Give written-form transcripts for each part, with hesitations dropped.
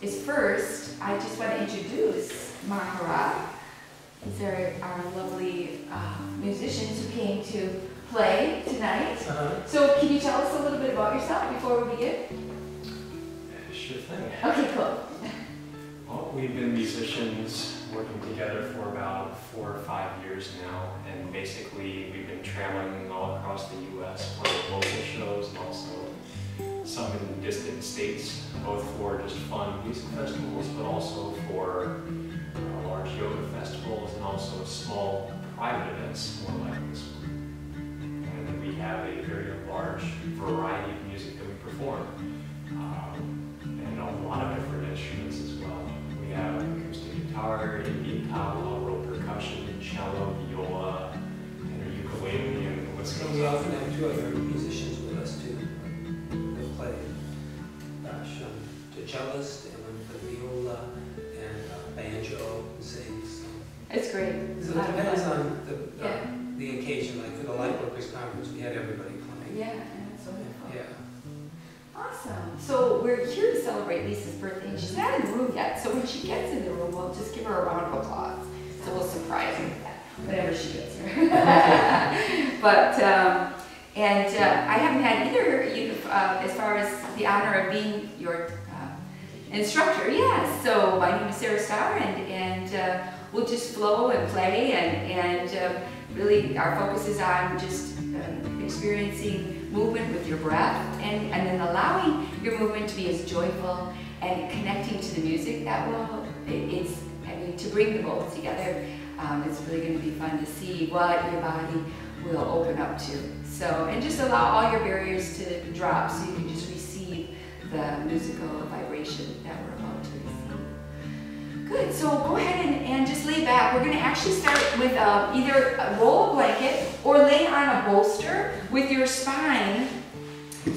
is first, I just want to introduce MahaRa. These are our lovely musicians who came to play tonight. So can you tell us a little bit about yourself before we begin? Sure thing. Okay, cool. Well, we've been musicians working together for about 4 or 5 years now, and basically we've been traveling all across the U.S. playing local shows and also some in distant states, both for just fun music festivals, but also for large yoga festivals and also small private events, more like this one. And we have a very large variety of music that we perform, and a lot of different instruments as well. We have acoustic guitar, Indian tabla, roll percussion, cello, viola, and a ukulele, and what's And we often have 2 other musicians with us too. They'll play, the cellist and the viola and banjo and sings. It's great. So it depends on the occasion. Like for the Lightworkers Conference, we had everybody playing. Yeah, that's wonderful. Yeah. Awesome. So we're here to celebrate Lisa's birthday, and she's not in the room yet. So when she gets in the room, we'll just give her a round of applause. So we'll surprise her with that whenever she gets here. But I haven't had either as far as the honor of being your instructor. Yes. So my name is Sarah Starr, and we'll just flow and play, and really our focus is on just experiencing movement with your breath, and then allowing your movement to be as joyful and connecting to the music that will, to bring the both together, it's really going to be fun to see what your body will open up to. So, and just allow all your barriers to drop so you can just receive the musical vibration that we're about to receive. Good, so go ahead and just lay back. We're going to actually start with either roll a blanket or lay on a bolster with your spine.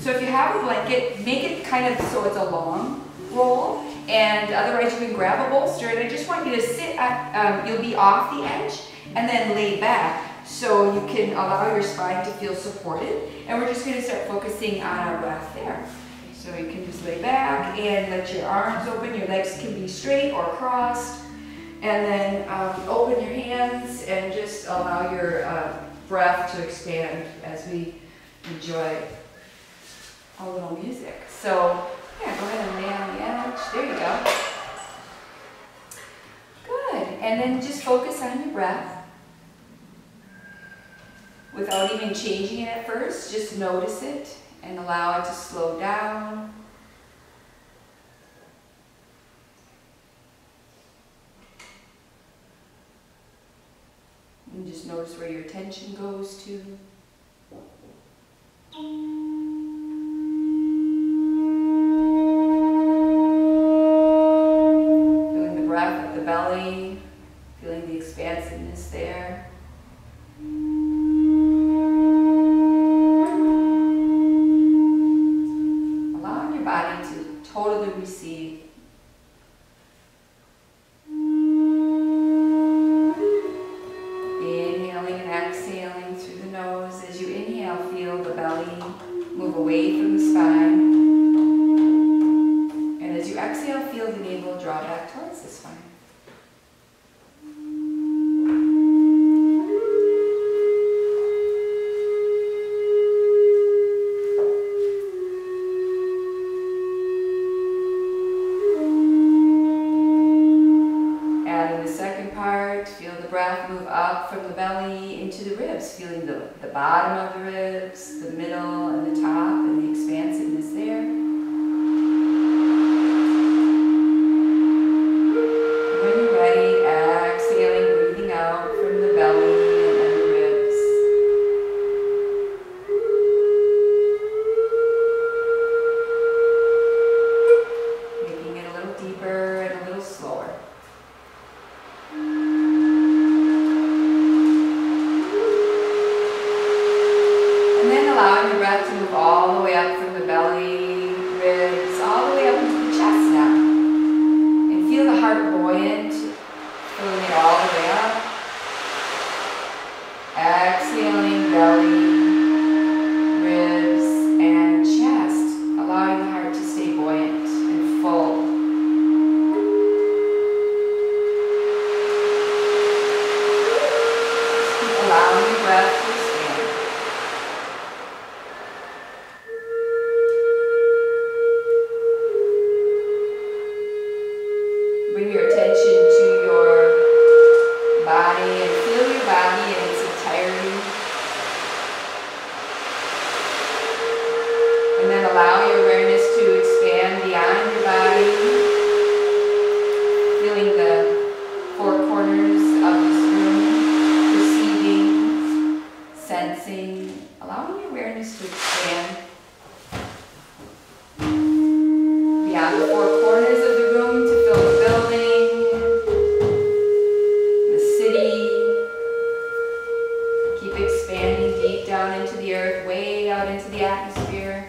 So if you have a blanket, make it kind of so it's a long roll, and otherwise you can grab a bolster, and I just want you to sit at, you'll be off the edge, and then lay back so you can allow your spine to feel supported, and we're just going to start focusing on our breath there. So you can just lay back and let your arms open, your legs can be straight or crossed, and then open your hands and just allow your breath to expand as we enjoy a little music. So yeah, go ahead and lay on the edge. There you go. Good. And then just focus on your breath without even changing it at first. Just notice it and allow it to slow down. And just notice where your attention goes to. Feeling the breath at the belly, feeling the expansiveness there. Allowing your body to totally receive. Inhaling and exhaling through the nose. As you inhale, feel the belly move away from the spine. And as you exhale, feel the navel draw back towards the spine. Adding the second part, feel the breath move up from the belly into the ribs, feeling the bottom of the ribs, the middle and the top, and the expansiveness there. When you're ready, exhaling, breathing out from the belly and then the ribs. Making it a little deeper and a little slower. Allowing the breath to move all the four corners of the room to fill the building, the city. Keep expanding deep down into the earth, way out into the atmosphere.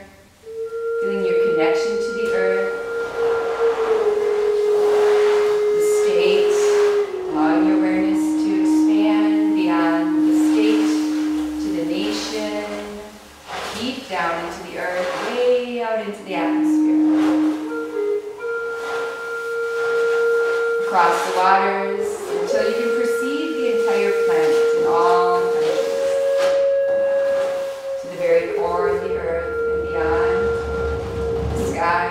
Feeling your connection to the earth. The state. Allowing your awareness to expand beyond the state to the nation. Deep down into the earth, way out into the atmosphere. Across the waters until you can perceive the entire planet in all countries. To the very core of the earth and beyond. The sky,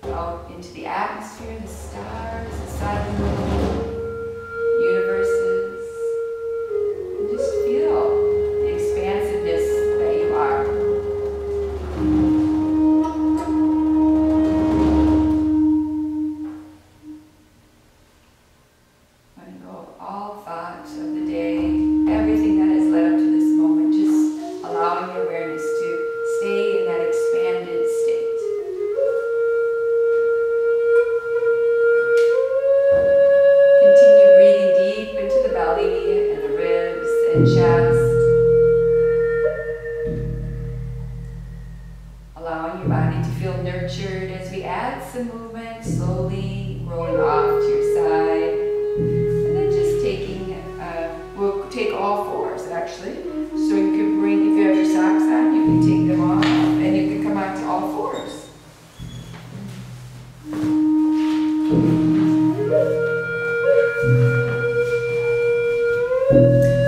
out into the atmosphere, the stars, the sun, universes. And just feel the expansiveness that you are. Letting go of all thoughts of the day, everything that has led up to this moment, just allowing your awareness to stay in that expanded state. Continue breathing deep into the belly and the ribs and chest. Allowing your body to feel nurtured as we add some movement, slowly rolling off to your side. And then just taking, we'll take all fours actually. So you can bring, if you have your socks on, you can take them off and you can come on to all fours.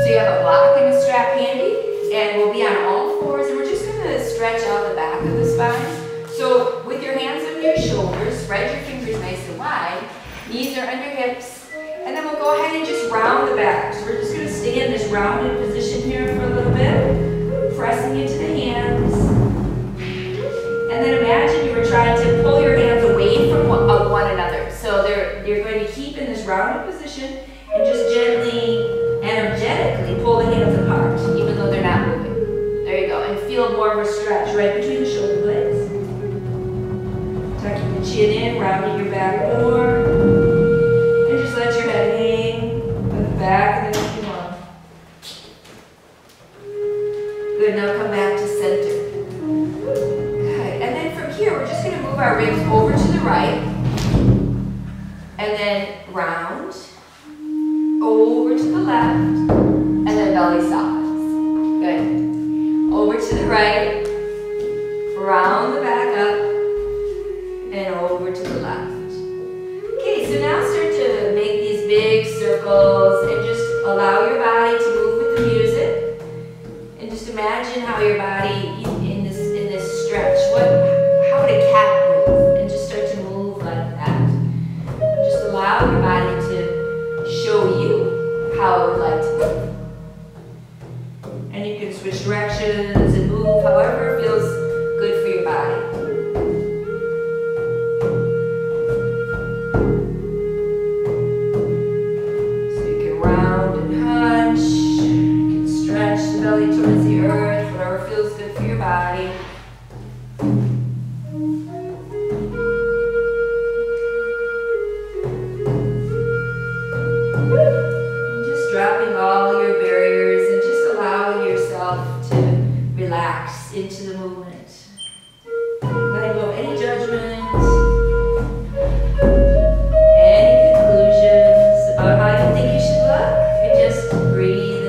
So you have a block and a strap handy, and we'll be on all fours, and we're just going to stretch out the back of the spine. So with your hands on your shoulders, spread your fingers nice and wide, knees are under hips, and then we'll go ahead and just round the back. So we're just going to stay in this rounded position here for a little bit, pressing into the hands. And then imagine you were trying to pull your hands away from one another. So you're going to keep in this rounded position and just gently, energetically pull the hands apart, even though they're not moving. There you go. And feel more of a stretch right between the shoulder blades. Tucking the chin in, rounding your back more. And just let your head hang at the back and then come on. Good, now come back to center. Good, and then from here, we're just going to move our ribs over to the right. And then round. Over to the left. And then belly softens. Good. Over to the right. Round the back up. And over to the left. Okay, so now start to make these big circles and just allow your body to move with the music. And just imagine how your body in this stretch, how would a cat move? And just start to move like that. And just allow your body to show you how it would like to move. And you can switch directions and move however feels good for your body. Belly towards the earth, whatever feels good for your body. And just dropping all your barriers and just allowing yourself to relax into the movement. Letting go of any judgments, any conclusions about how you think you should look, and just breathe.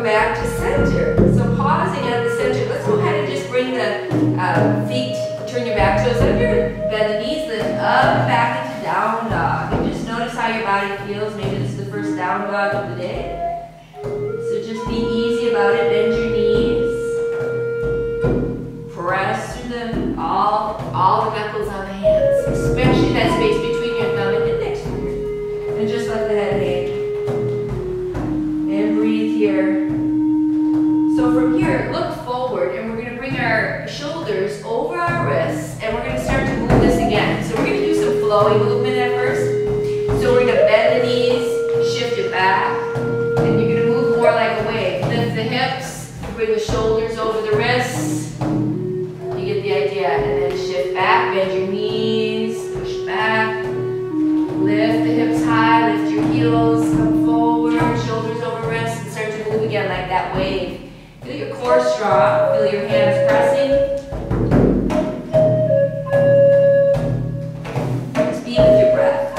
Back to center. So pausing at the center. Let's go ahead and just bring the feet, turn your back toes under, bend the knees, lift up and back into down dog. And just notice how your body feels. Maybe this is the first down dog of the day. So just be easy about it. Bend your knees. Press through them, all the knuckles on the hands, especially that space between your thumb and index finger. And just let the head hang. And breathe here. So from here, look forward, and we're going to bring our shoulders over our wrists, and we're going to start to move this again. So we're going to do some flowy movement at first. So we're going to bend the knees, shift it back, and you're going to move more like a wave. bring the shoulders over the wrists. You get the idea. And then shift back, bend your knees, push back. Lift the hips high, lift your heels, come forward, shoulders over wrists, and start to move again like that wave. Feel your core strong, feel your hands pressing. Just be with your breath.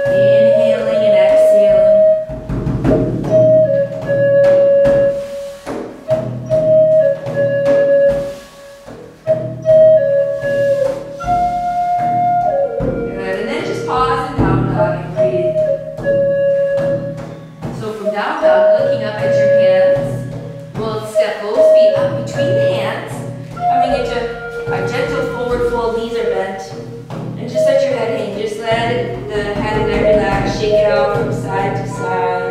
Inhaling and exhaling. Good, and then just pause and down dog and breathe. So from down dog, looking up at your hands, we'll step those feet up between the hands, coming into a gentle forward fold, knees are bent, and just let your head hang. Just let the head and neck relax, shake it out from side to side.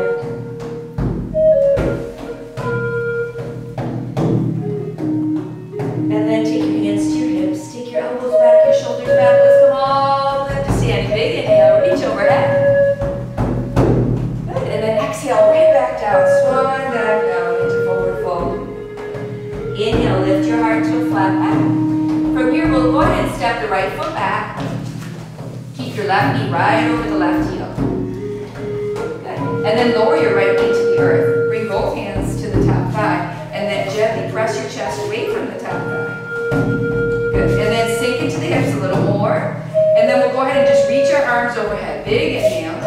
And then take your hands to your hips, take your elbows back, your shoulders back, let's come all the way up to standing. Big inhale, reach overhead. Good, and then exhale, right back down, swan dive down into forward fold. Inhale, lift your heart to a flat back. From here, we'll go ahead and step the right foot back. Keep your left knee right over the left heel. Good. And then lower your right knee to the earth. Bring both hands to the top thigh. And then gently press your chest away from the top thigh. Good. And then sink into the hips a little more. And then we'll go ahead and just reach our arms overhead. Big inhale.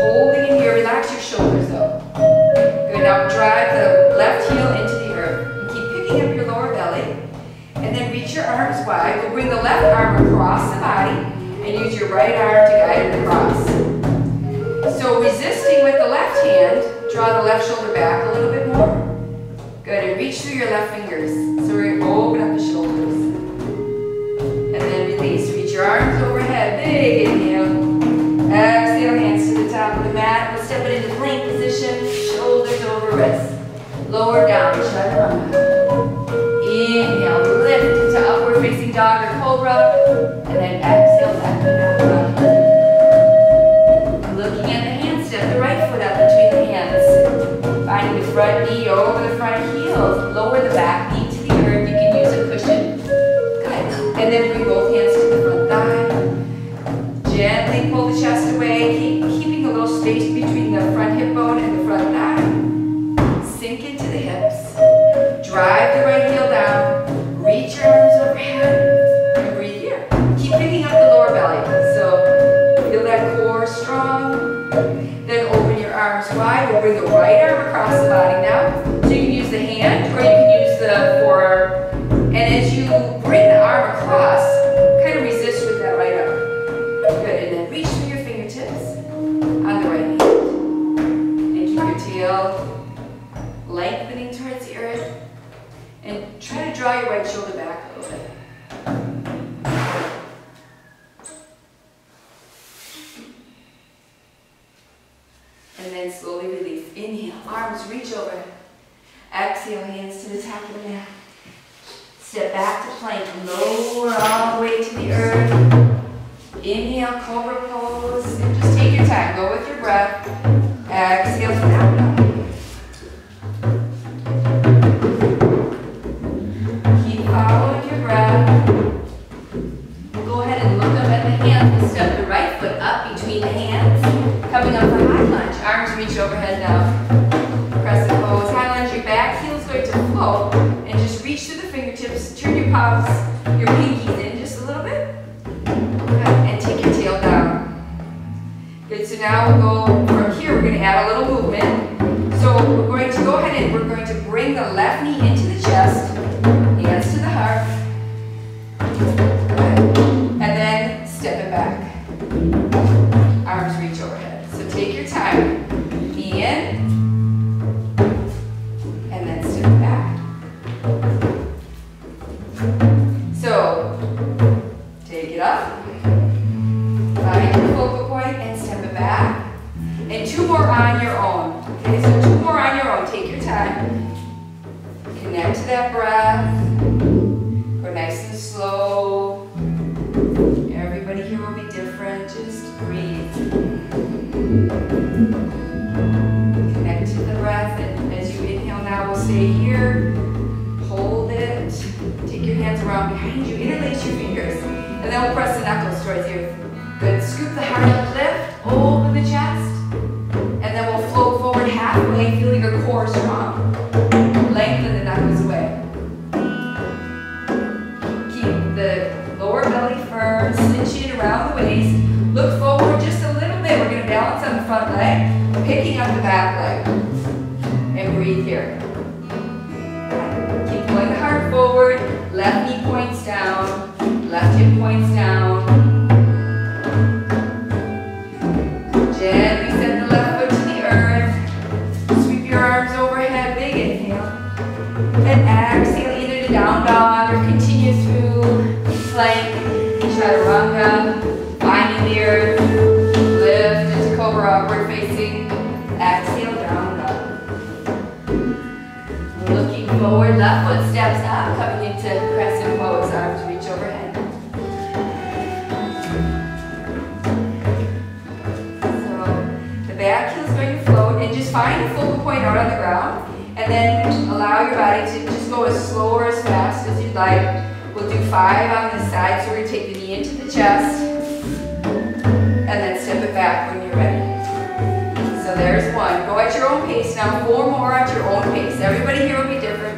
Holding in here. Relax your shoulders though. Good. Now drive the left heel into the earth. And keep picking up your lower belly. And then reach your arms wide. We'll bring the left arm across the body and use your right arm to guide it across. So resisting with the left hand, draw the left shoulder back a little bit more. Good, and reach through your left fingers. So we're going to open up the shoulders. And then release. Reach your arms overhead. Big inhale. Exhale, hands to the top of the mat. We'll step it into plank position. Shoulders over wrists. Lower down. Chaturanga. Inhale, lift into upward facing dog or cobra, and then exhale back to down dog. Looking at the hand, step the right foot up between the hands. Finding the front knee over the front heel. Lower the back knee to the earth. You can use a cushion. Good. And then bring both hands to the front thigh. Gently pull the chest away, keeping a little space between the front hip bone and the front thigh. Sink into the hips. Drive the right heel down, reach your arms overhead, and breathe here. Keep picking up the lower belly. So feel that core strong. Then open your arms wide. We'll bring the right arm across the body now. So you can use the hand or you can use the forearm. And as you bring the arm across, kind of resist with that right arm. Good, and then reach through your fingertips on the right hand. And keep your tail lengthening towards the earth. And try to draw your right shoulder back a little bit. And then slowly release. Inhale, arms reach over. Exhale, hands to the top of the mat. Step back to plank, lower all the way to the earth. Inhale, cobra pose. And just take your time, go with your breath. Exhale, down dog. Following your breath. We'll go ahead and look up at the hands and step the right foot up between the hands. Coming up for high lunge. Arms reach overhead now. Crescent pose. High lunge, your back heel is going to float. And just reach through the fingertips. Turn your palms, your pinkies in just a little bit. Good. And take your tail down. Good. So now we'll go from here. We're going to add a little movement. So we're going to go ahead and we're going to bring the left knee into the chest. Hands to the heart. Good. And then step it back. Arms reach overhead. So take your time. Knee in. And then step it back. So take it up. Find your focal point and step it back. And two more on your own. Okay, so two more on your own. Take your time. Connect to that breath. stay here. Hold it. Take your hands around behind you. Interlace your fingers. And then we'll press the knuckles towards you. Good. Scoop the heart up, lift, open the chest. And then we'll float forward halfway, feeling your core strong. Lengthen the knuckles away. Keep the lower belly firm, cinch in around the waist. Look forward just a little bit. We're going to balance on the front leg, picking up the back leg. And breathe here. Keep pulling the heart forward. Left knee points down. Left hip points down. Gently send the left foot to the earth. Sweep your arms overhead. Big inhale. And exhale either to down dog or continue through plank, chaturanga, finding the earth. Lift into cobra, upward facing. Exhale, down dog. Looking forward, left foot steps up, coming into crescent pose, arms reach overhead. So the back heel is going to float, and just find a focal point out on the ground, and then allow your body to just go as slow or as fast as you'd like. We'll do 5 on this side, so we're going to take the knee into the chest, and then step it back when you're ready. So there's 1. Go at your own pace now. 4 more at your own pace. Everybody here will be different.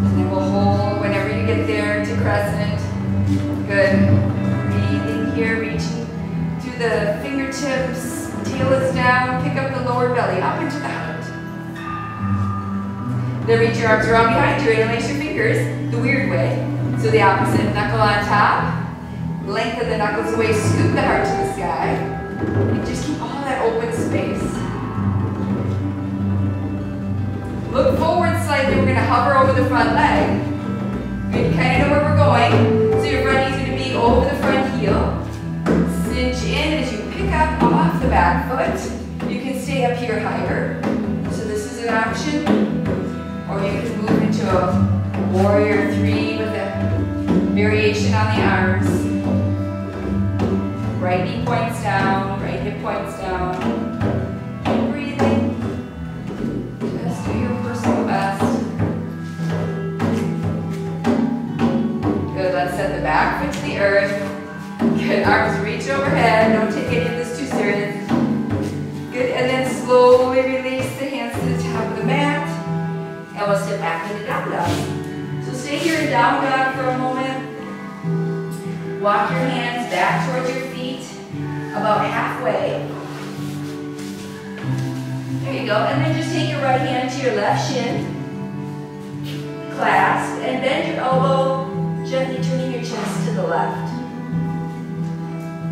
And then we'll hold whenever you get there to crescent. Good. Breathing here, reaching through the fingertips, tail is down, pick up the lower belly, up into the heart. Then reach your arms around behind you, interlace your fingers the weird way. So the opposite, knuckle on top, lengthen the knuckles away, scoop the heart to the sky, and just keep all that open space. Look forward slightly, we're going to hover over the front leg. You kind of know where we're going. So your front knee's going to be over the front heel. Cinch in as you pick up off the back foot. You can stay up here higher. So this is an option. Or you can move into a warrior 3 with a variation on the arms. Right knee points down, right hip points down. Keep breathing. Just do your personal best. Good, let's send the back foot to the earth. Good, arms reach overhead. Don't take any of this too serious. Good, and then slowly release the hands to the top of the mat. And we'll step back into down dog. So stay here in down dog for a moment. Walk your hands back towards your feet, about halfway. There you go, and then just take your right hand to your left shin. Clasp, and bend your elbow, gently turning your chest to the left.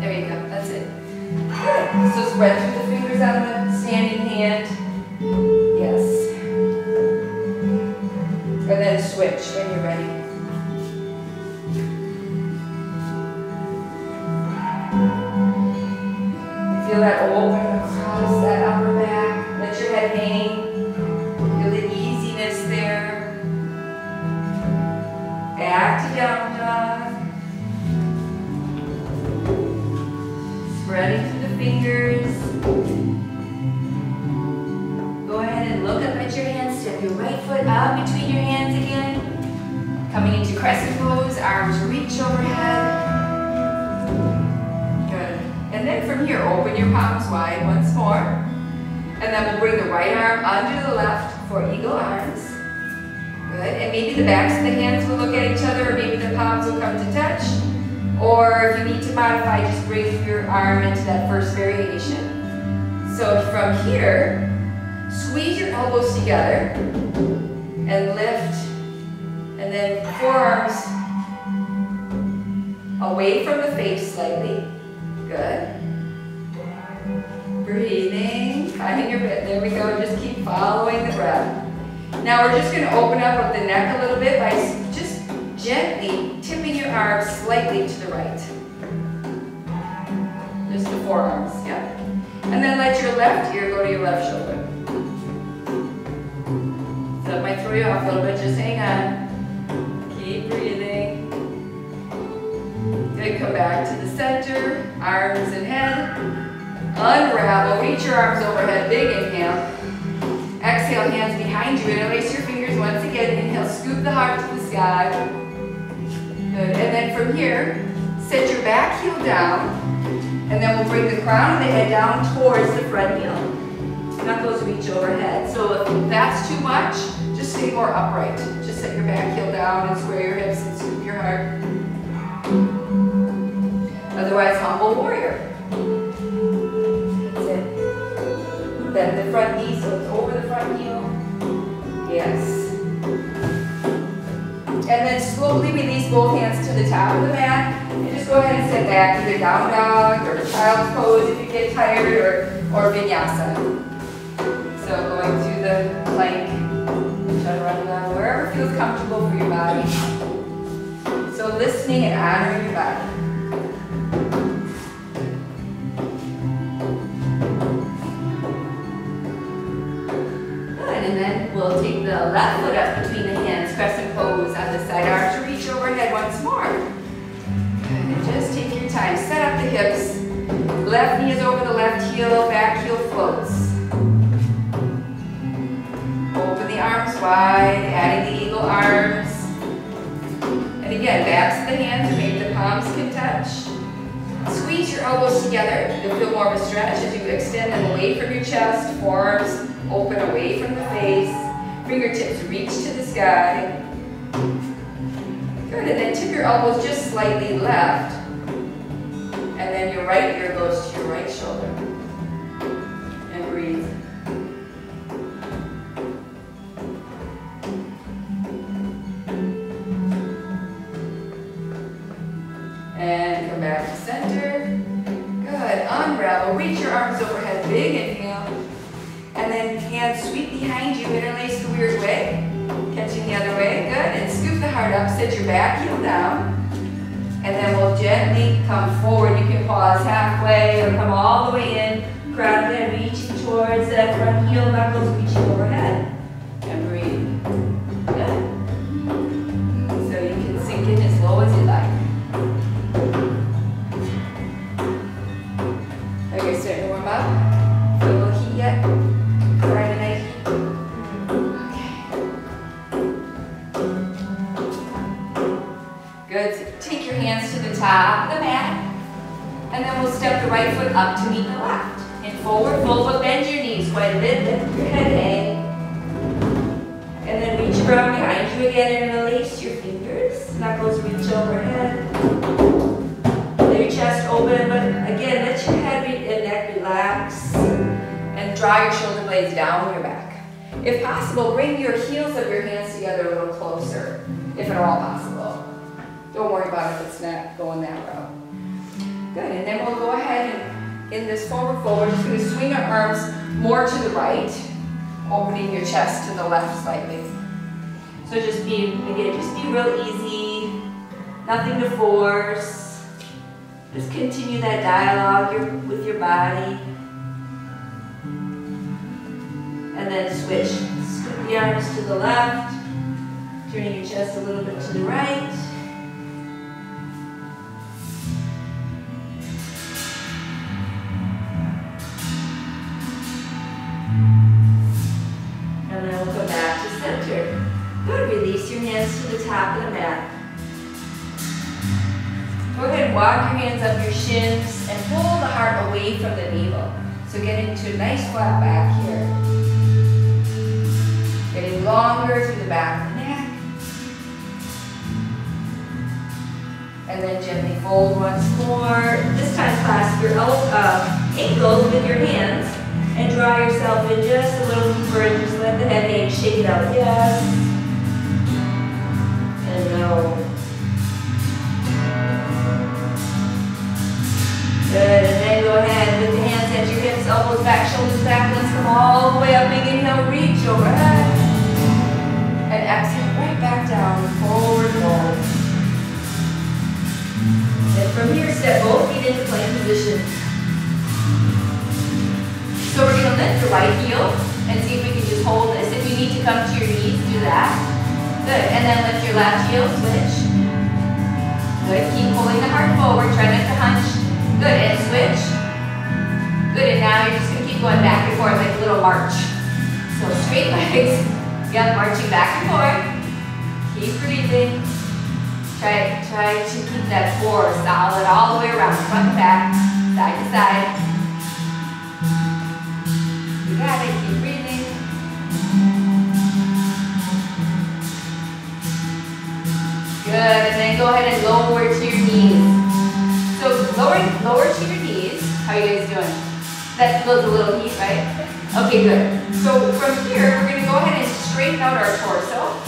There you go, that's it. Good. So spread through the fingers on the standing hand. Yes. And then switch when you're ready. Feel that open across that upper back. Let your head hang. Feel the easiness there. Back to down dog. Spreading through the fingers. Go ahead and look up at your hands. Step your right foot up between your hands again. Coming into crescent pose, arms reach overhead. Good. And then from here, open your palms wide once more. And then we'll bring the right arm under the left for eagle arms. Good. And maybe the backs of the hands will look at each other, or maybe the palms will come to touch. Or if you need to modify, just bring your arm into that first variation. So from here, squeeze your elbows together and lift. And then forearms away from the face slightly. Good. Breathing, finding your bit. There we go. Just keep following the breath. Now we're just going to open up with the neck a little bit by just gently tipping your arms slightly to the right. Just to forearms, yeah. And then let your left ear go to your left shoulder. So that might throw you off a little bit, just hang on. Keep breathing. Good, come back to the center, arms and head. Unravel, reach your arms overhead, big inhale. Exhale, hands behind you, interlace your fingers once again. Inhale, scoop the heart to the sky. Good, and then from here, set your back heel down, and then we'll bring the crown of the head down towards the front heel. Knuckles reach overhead. So if that's too much, just stay more upright. Just set your back heel down and square your hips and scoop your heart. Otherwise, humble warrior. That's it. Bend the front knee so it's over the front heel. Yes. And then slowly release both hands to the top of the mat. And just go ahead and sit back, either down dog or child's pose if you get tired, or vinyasa. So going through the plank, chaturanga, wherever feels comfortable for your body. So listening and honoring your body. And then we'll take the left foot up between the hands, crescent pose on the side arms, reach overhead once more. Good, and just take your time, set up the hips. Left knee is over the left heel, back heel floats. Open the arms wide, adding the eagle arms. And again, backs of the hands, maybe the palms can touch. Squeeze your elbows together. You'll feel more of a stretch as you extend them away from your chest, forearms open away from the face, fingertips reach to the sky. Good, and then tip your elbows just slightly left, and then your right ear goes to your right shoulder. And breathe. And come back to center. Good, unravel, reach your arms overhead, big inhale. And then hands sweep behind you, interlace the weird way. Catching the other way, good. And scoop the heart up, sit your back heel down. And then we'll gently come forward. You can pause halfway or come all the way in. Crown of the head reaching towards that front heel, knuckles reaching overhead. And breathe. Good. So you can sink in as low as you like. Okay, starting to warm up. Feel a little heat yet? Friday night heat? Okay. Good. So take your hands to the top of the mat. And then we'll step the right foot up to meet the left. And forward fold, bend your knees quite a bit, lift your head hang. And then reach around behind you again and release your fingers. Knuckles reach overhead. Let your chest open, but again, let your head and neck relax. And draw your shoulder blades down your back. If possible, bring your heels of your hands together a little closer, if at all possible. Don't worry about if it's not going that route. Good, and then we'll go ahead and in this forward fold, we're just going to swing our arms more to the right, opening your chest to the left slightly. So just be real easy, nothing to force. Just continue that dialogue with your body. And then switch. Scoop the arms to the left, turning your chest a little bit to the right. And then we'll go back to center. Good, release your hands to the top of the mat. Go ahead and walk your hands up your shins and pull the heart away from the navel. So get into a nice flat back here. Getting longer through the back of the neck. And then gently fold once more. This time clasp your ankles with your hands and draw yourself in just a little deeper and just let the head hang, shake it out. Yes. And no. Good, and then go ahead with the hands at your hips, elbows back, shoulders back. Let's come all the way up. Big inhale, reach overhead. And exhale, right back down, forward fold. And from here, step both feet into plank position. right heel and see if we can just hold this. If you need to come to your knees, do that. Good, and then lift your left heel, switch. Good, keep pulling the heart forward, try not to hunch. Good, and switch. Good, and now you're just gonna keep going back and forth like a little march. So straight legs, yep, marching back and forth. Keep breathing. Try to keep that core solid all the way around, front and back, side to side. You got it, keep breathing. Good, and then go ahead and lower to your knees. So lower to your knees. How are you guys doing? That feels a little heat, right? Okay, good. So from here, we're gonna go ahead and straighten out our torso.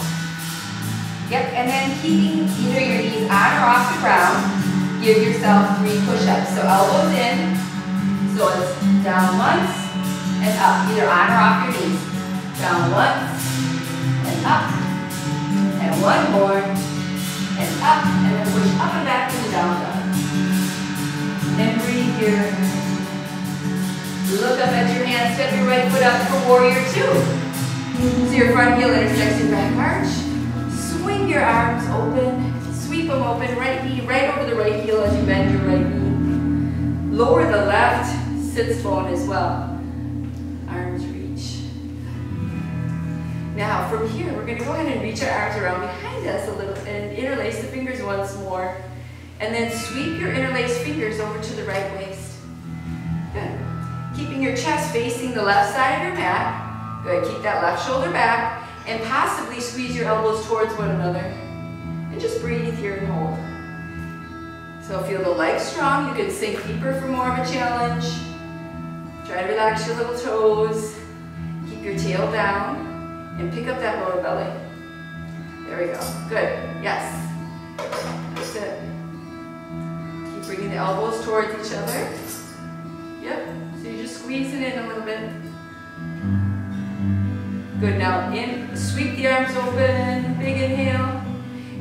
Yep, and then keeping either your knees on or off the ground, give yourself 3 push-ups. So elbows in, so it's down once and up, either on or off your knees. Down once and up, and one more, and up, and then push up and back to the down dog. And breathe here. Look up at your hands, step your right foot up for warrior 2. So your front heel intersects your back arch. Swing your arms open, sweep them open, right knee right over the right heel as you bend your right knee. Lower the left sits bone as well. Arms reach. Now from here, we're going to go ahead and reach our arms around behind us a little and interlace the fingers once more. And then sweep your interlaced fingers over to the right waist. Good. Keeping your chest facing the left side of your mat. Good. Keep that left shoulder back. And possibly squeeze your elbows towards one another. And just breathe here and hold. So feel the legs strong. You can sink deeper for more of a challenge. Try to relax your little toes. Keep your tail down. And pick up that lower belly. There we go. Good. Yes. That's it. Keep bringing the elbows towards each other. Yep. So you're just squeezing in a little bit. Good, now in, sweep the arms open, big inhale,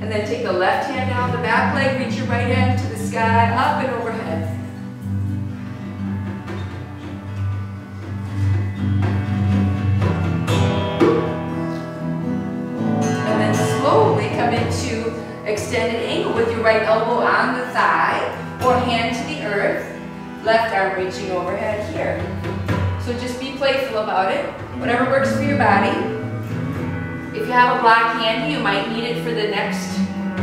and then take the left hand down the back leg, reach your right hand to the sky, up and overhead. And then slowly come into extended angle with your right elbow on the thigh, or hand to the earth, left arm reaching overhead here. So just be playful about it. Whatever works for your body. If you have a block handy, you might need it for the next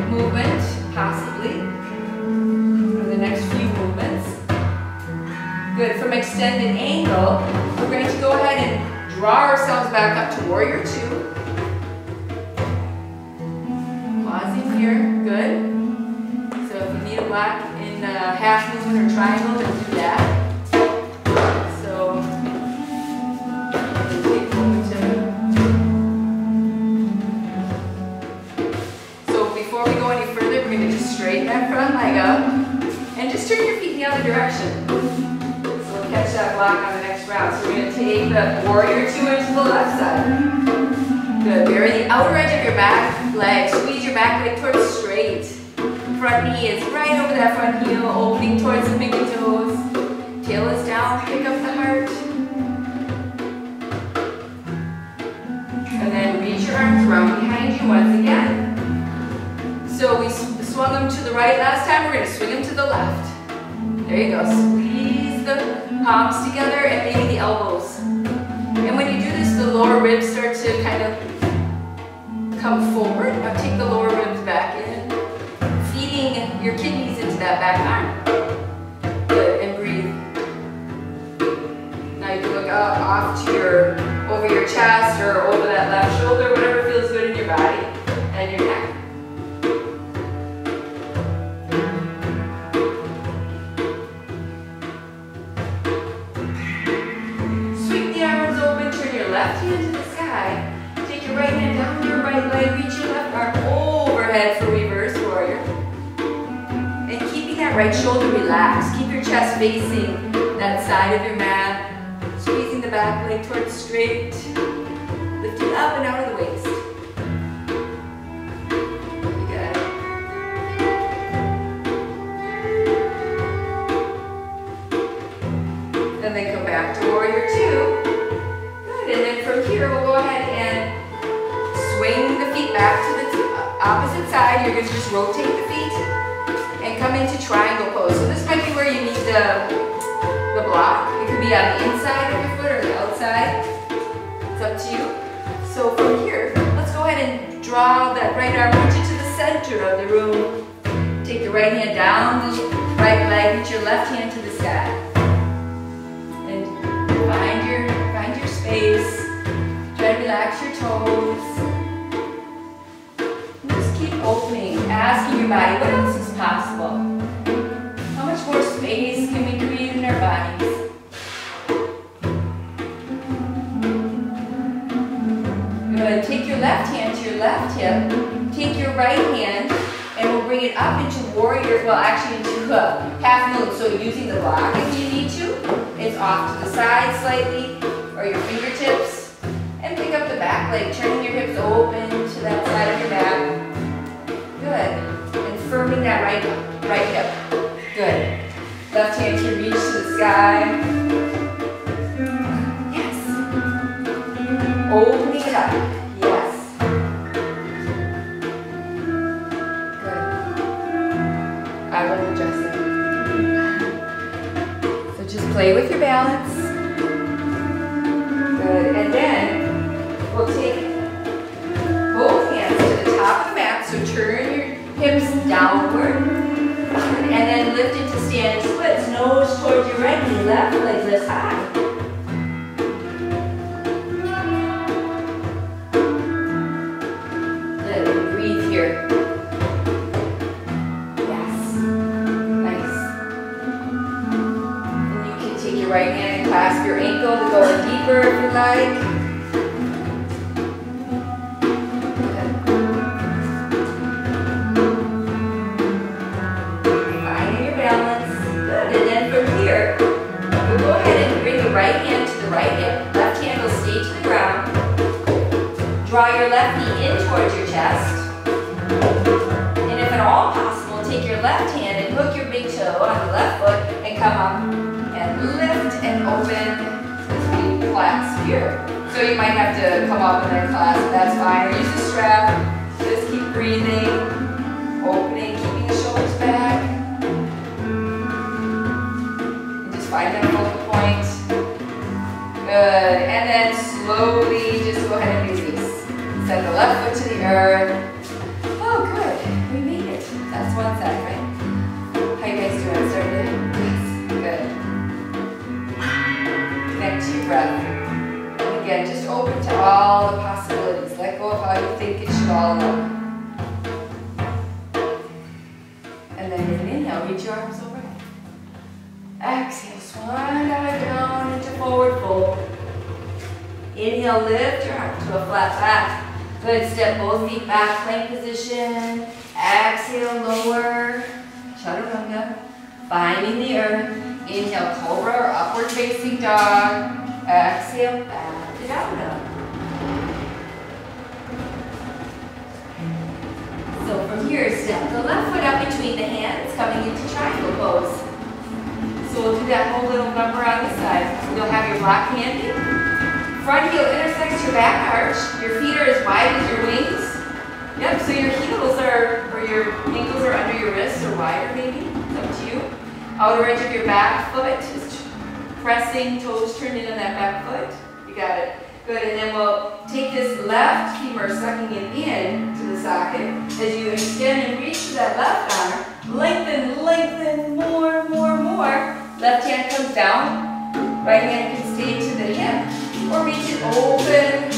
movement, possibly, or the next few movements. Good. From extended angle, we're going to go ahead and draw ourselves back up to warrior 2. Pausing here. Good. So if you need a block in half movement or triangle, then do that. Straighten that front leg up and just turn your feet in the other direction. So we'll catch that block on the next round. So we're going to take the warrior 2 into the left side. Good. Bury the outer edge of your back leg. Squeeze your back leg towards straight. Front knee is right over that front heel, opening towards the pinky toes. Tail is down. Pick up the heart. And then reach your arms around behind you once again. So we swung them to the right last time, we're going to swing them to the left. There you go. Squeeze the palms together and maybe the elbows. And when you do this, the lower ribs start to kind of come forward. Now take the lower ribs back in, feeding your kidneys into that back arm. Good, and breathe. Now you can look up off to over your chest or over that left shoulder, whatever feels good in your body and your neck. Left hand to the sky. Take your right hand down your right leg. Reach your left arm overhead for reverse warrior. And keeping that right shoulder relaxed. Keep your chest facing that side of your mat. Squeezing the back leg towards straight. Lifting up and out of the waist. You got it. And then come back to warrior 2. and then from here we'll go ahead and swing the feet back to the opposite side. You're going to just rotate the feet and come into triangle pose. So this might be where you need the block. It could be on the inside of your foot or the outside. It's up to you. So from here, let's go ahead and draw that right arm into the center of the room. Take the right hand down the right leg, reach your left hand to the sky. And find your space. Try to relax your toes. And just keep opening, asking your body, what else is possible? How much more space can we create in our bodies? Good. Take your left hand to your left hip. Take your right hand and we'll bring it up into warrior, well actually into half moon. So using the block if you need to. It's off to the side slightly or your fingertips. And pick up the back leg, turning your hips open to that side of your back. Good. And firming that right hip. Good. Left hand can reach to the sky. Yes. Opening it up. Yes. Good. I won't adjust it. So just play with your balance. Good. And then we'll take both hands to the top of the mat. So turn your hips downward. And then lift into standing splits. Nose towards your right knee, left leg lifts high. Good. Breathe here. Yes. Nice. And you can take your right hand and clasp your ankle to go in deeper if you like. Right hand to the right hip, left hand will stay to the ground. Draw your left knee in towards your chest. And if at all possible, take your left hand and hook your big toe on the left foot and come up and lift and open this big clasp here. So you might have to come up and then clasp, that's fine. Or use the strap, just keep breathing, opening, keeping the shoulders back. And just find that focal point. Good, and then slowly just go ahead and release. Set the left foot to the earth. Oh, good, we made it. That's one side, right? How you guys doing? Started? Yes, good. Connect to your breath. And again, just open to all the possibilities. Let go of how you think it should all look. And then with an inhale, reach your arms overhead. Exhale, swan dive down into forward fold. Inhale, lift your arms to a flat back. Good, step both feet back, plank position. Exhale, lower, chaturanga. Finding the earth. Inhale, cobra or upward facing dog. Exhale, back to down dog. So from here, step the left foot up between the hands, coming into triangle pose. So we'll do that whole little number on this side. You'll have your block handy. Front heel intersects your back arch. Your feet are as wide as your wings. Yep, so your heels are, or your ankles are under your wrists or wider maybe. It's up to you. Outer edge of your back foot is pressing, toes turned in on that back foot. You got it. Good, and then we'll take this left femur, sucking it in to the socket. As you extend and reach to that left arm, lengthen, lengthen, more, more, more. Left hand comes down, right hand can stay to the hip, or reach it open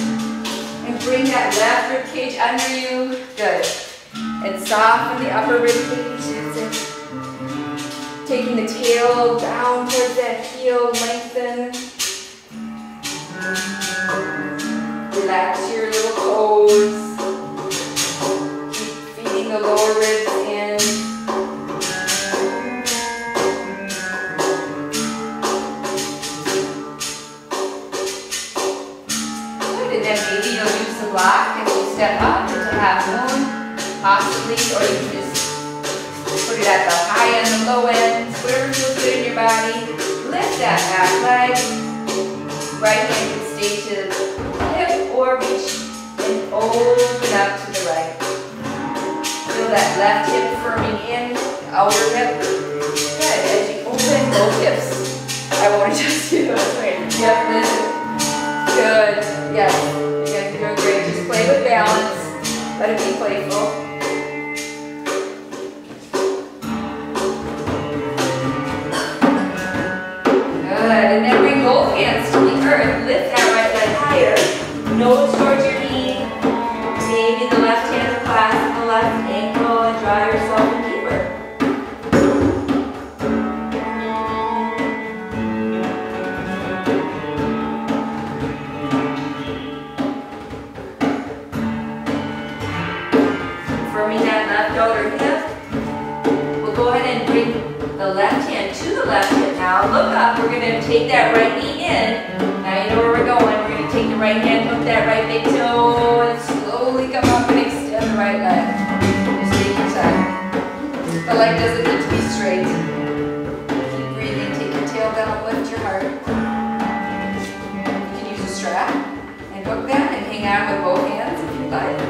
and bring that left rib cage under you. Good. And soften the upper rib cage. Taking the tail down towards that heel, lengthen. Relax your little toes. Keep feeding the lower ribs in. Maybe you'll use the block as you step up into half moon, possibly, or you can just put it at the high end, the low end, whatever feels good in your body. Lift that back leg. Right hand can stay to open up to the right. Feel that left hip firming in, outer hip. Good, as you open both hips. I won't adjust you, that's right. Yep, this is good. Yes, you guys are doing great. Just play with balance. Let it be playful. Good, and then bring both hands to the earth. Lift that right leg higher. Nose towards your knee. Maybe the left hand will clasp the left ankle and draw yourself in deeper. Firming that left outer hip. We'll go ahead and bring the left hand to the left hip now. Look up. We're going to take that right knee in. Now you know where we're going. We're going to take the right hand, hook that right big toe, and slowly come up and extend the right leg. Just take your time. The leg doesn't need to be straight. Keep breathing. Take your tail down. Lift your heart. You can use a strap and hook that and hang on with both hands if you like.